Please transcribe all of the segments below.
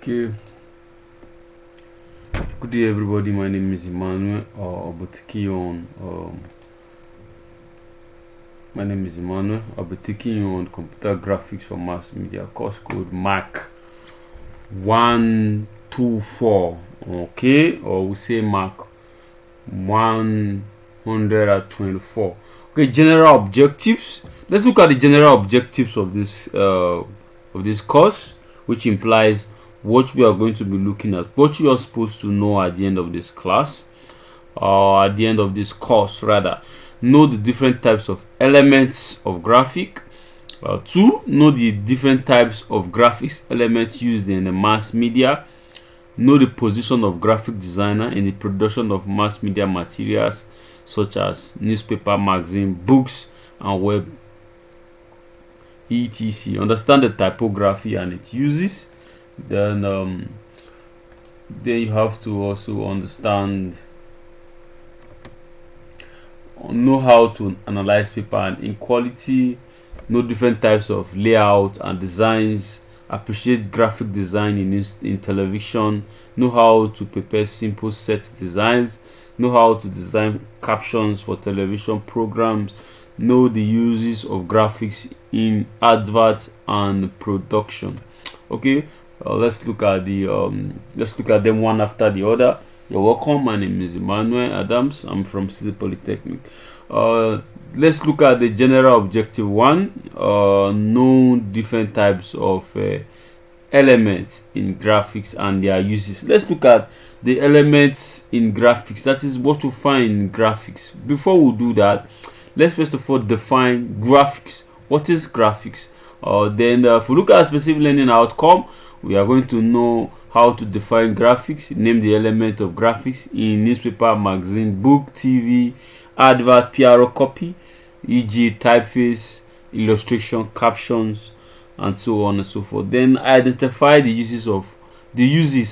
Okay, good day everybody. My name is Emmanuel Obotikion. My name is Emmanuel. I'll be taking you on computer graphics for mass media, course code MAC 124. Okay, or we say MAC 124. Okay, general objectives. Let's look at the general objectives of this course, which implies what we are going to be looking at, what you are supposed to know at the end of this class, or at the end of this course rather. Know the different types of elements of graphic. 2, know the different types of graphics elements used in the mass media. Know the position of graphic designer in the production of mass media materials such as newspaper, magazine, books, and web, etc. Understand the typography and its uses. Then you have to also know how to analyze paper and inequality, know different types of layout and designs, appreciate graphic design in television, know how to prepare simple set designs, know how to design captions for television programs, know the uses of graphics in advert and production. Okay, let's look at them one after the other. You're welcome. My name is Emmanuel Adams. I'm from City Polytechnic. Let's look at the general objective 1. Know different types of elements in graphics and their uses. Let's look at the elements in graphics. That is what we find in graphics. Before we do that, let's first of all define graphics. What is graphics? Then if we look at specific learning outcome, we are going to know how to define graphics, name the element of graphics in newspaper, magazine, book, TV, advert, PRO copy, e.g. typeface, illustration, captions, and so on and so forth. Then identify the uses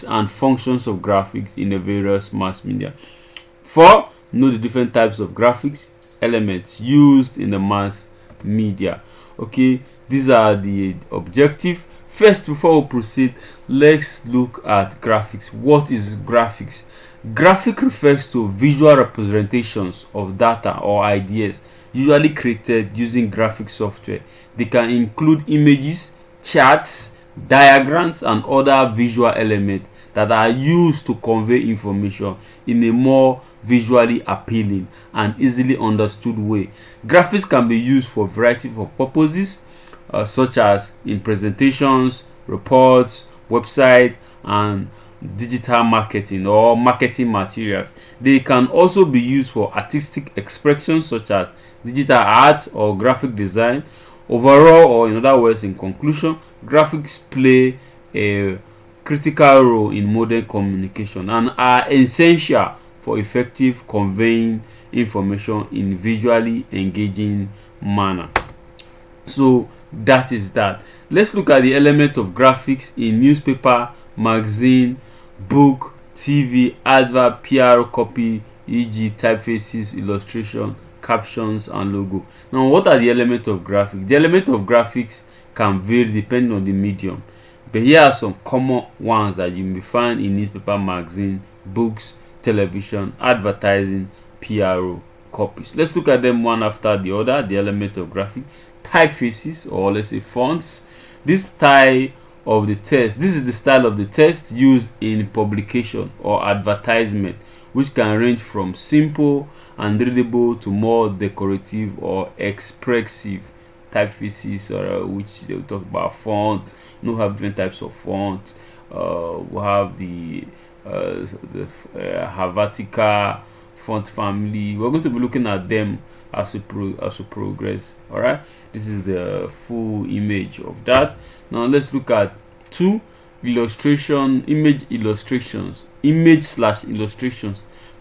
and functions of graphics in the various mass media. 4, know the different types of graphics elements used in the mass media. Okay, these are the objective. First, before we proceed, let's look at graphics. What is graphics? Graphic refers to visual representations of data or ideas, usually created using graphic software. They can include images, charts, diagrams, and other visual elements that are used to convey information in a more visually appealing and easily understood way. Graphics can be used for a variety of purposes, such as in presentations, reports, websites, and digital marketing or marketing materials. They can also be used for artistic expressions such as digital art or graphic design. Overall, or in other words, in conclusion, graphics play a critical role in modern communication and are essential for effective conveying information in visually engaging manner. So that is that. Let's look at the element of graphics in newspaper, magazine, book, TV, advert, PR copy, e.g. typefaces, illustration, captions, and logo. Now, what are the elements of graphics? The element of graphics can vary depending on the medium, but here are some common ones that you may find in newspaper, magazine, books, television, advertising, PRO copies. Let's look at them one after the other. The element of graphic: typefaces, or let's say fonts. This is the style of the text used in publication or advertisement, which can range from simple and readable to more decorative or expressive typefaces, which they will talk about font. We have different types of font. We have the Helvetica font family. We're going to be looking at them as we progress. All right, this is the full image of that. Now let's look at 2, image illustrations,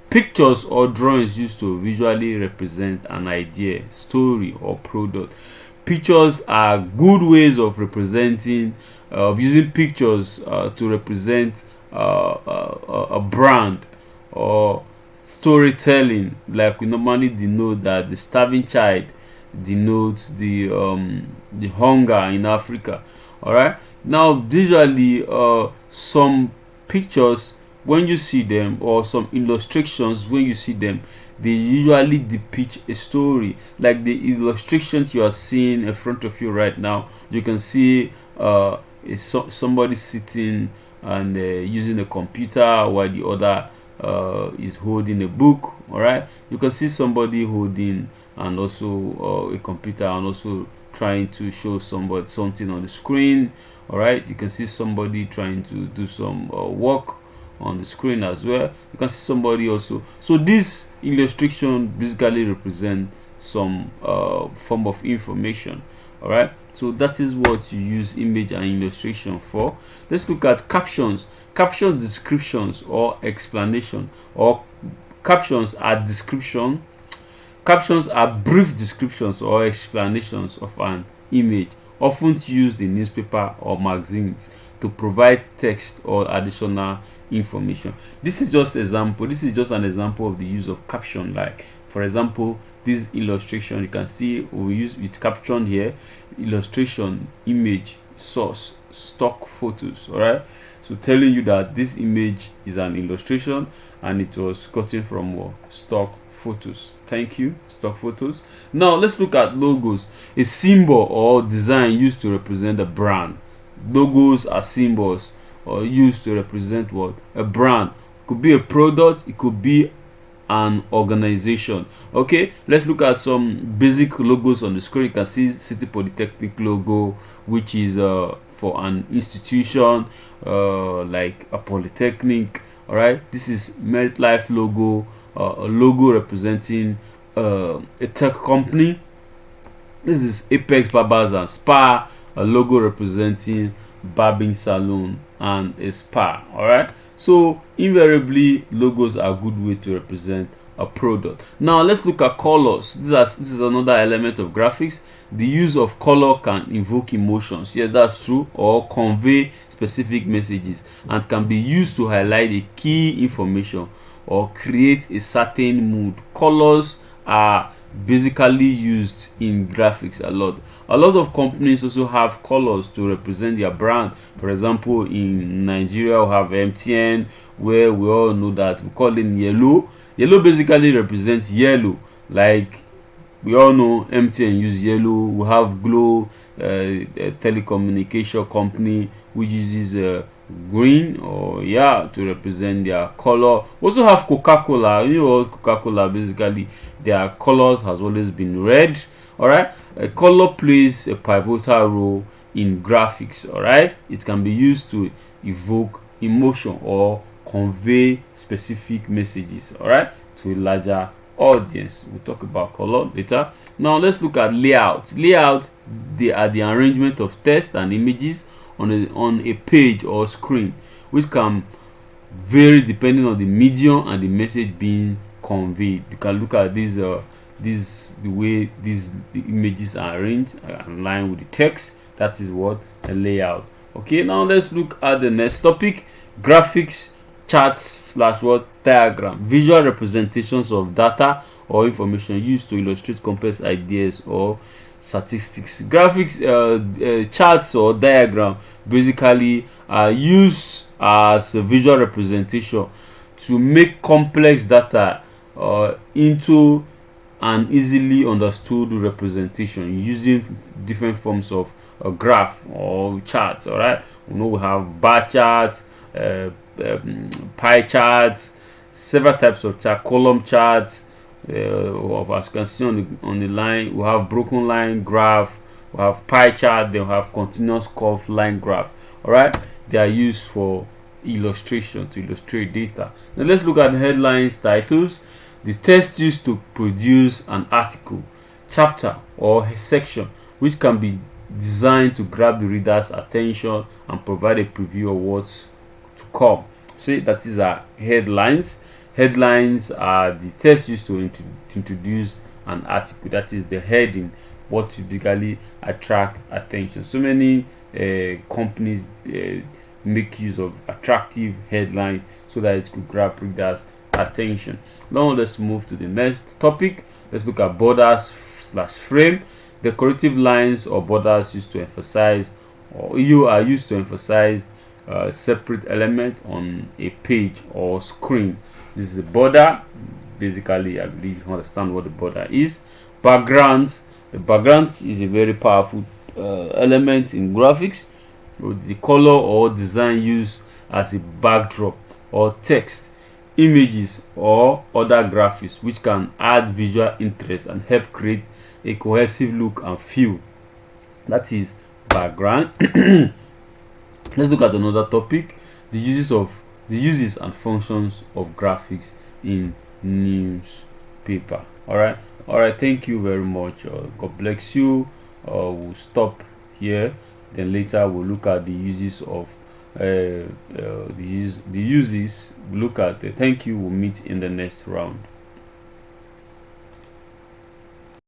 pictures or drawings used to visually represent an idea, story, or product. Pictures are good ways of using pictures to represent a brand or storytelling. Like we normally denote that the starving child denotes the hunger in Africa. All right, Now visually, some pictures, when you see them, or some illustrations when you see them, they usually depict a story. Like the illustrations you are seeing in front of you right now, you can see somebody sitting and using a computer, while the other is holding a book. All right, you can see somebody holding and also a computer, and also trying to show somebody something on the screen. All right, you can see somebody trying to do some work on the screen as well. You can see somebody also. So this illustration basically represent some form of information. All right, so that is what you use image and illustration for. Let's look at captions. Caption descriptions or explanation, or captions are description. Captions are brief descriptions or explanations of an image, often used in newspaper or magazines to provide text or additional information. This is just example. This is just an example of the use of caption. Like for example, this illustration, you can see we use with caption here: illustration, image, source, stock photos. All right, so telling you that this image is an illustration and it was gotten from stock photos. Thank you, stock photos. Now let's look at logos. A symbol or design used to represent a brand. Logos are symbols or used to represent what? A brand. Could be a product, it could be an organization. Okay, let's look at some basic logos on the screen. You can see City Polytechnic logo, which is for an institution like a polytechnic. All right, this is MetLife logo, a logo representing a tech company. This is Apex Barbers and Spa, a logo representing barbing salon and a spa. All right, so invariably logos are a good way to represent a product. Now let's look at colors. This is another element of graphics. The use of color can invoke emotions. Yes, that's true, or convey specific messages, and can be used to highlight a key information or create a certain mood. Colors are basically used in graphics a lot. A lot of companies also have colors to represent their brand. For example, in Nigeria we have MTN, where we all know that we call them yellow. Yellow basically represents yellow. Like we all know MTN use yellow. We have Glow, a telecommunication company, which uses green or to represent their color. We also have Coca-Cola. You know, Coca-Cola basically their colors has always been red. All right, color plays a pivotal role in graphics. All right, it can be used to evoke emotion or convey specific messages, all right, to a larger audience. We'll talk about color later. Now let's look at layout. Layout, they are the arrangement of text and images on a page or screen, which can vary depending on the medium and the message being conveyed. You can look at these the way the images are arranged in line with the text. That is what a layout. Okay, now let's look at the next topic: graphics, charts / diagram, visual representations of data or information used to illustrate complex ideas or statistics. Graphics, charts or diagram basically are used as a visual representation to make complex data into an easily understood representation using different forms of graph or charts. All right, we know we have bar charts, pie charts, several types of chart, column charts. As you can see on the line, we have broken line graph, we have pie chart, then we have continuous curved line graph. All right, they are used for illustration, to illustrate data. Now let's look at headlines, titles. The text used to produce an article, chapter or a section, which can be designed to grab the reader's attention and provide a preview of what's to come. See, that is our headlines. Headlines are the text used to introduce an article. That is the heading, what typically attract attention. So many companies make use of attractive headlines so that it could grab readers' attention. Now let's move to the next topic. Let's look at borders / frame. Decorative lines or borders used to emphasize or you are used to emphasize separate element on a page or screen. This is a border. Basically, I believe you understand what the border is. Backgrounds. The backgrounds is a very powerful element in graphics. With the color or design used as a backdrop or text, images or other graphics which can add visual interest and help create a cohesive look and feel. That is background. Let's look at another topic: the uses and functions of graphics in newspaper. All right, thank you very much. God bless you. We'll stop here, then later we'll look at the uses of the uses. We'll look at thank you. We'll meet in the next round.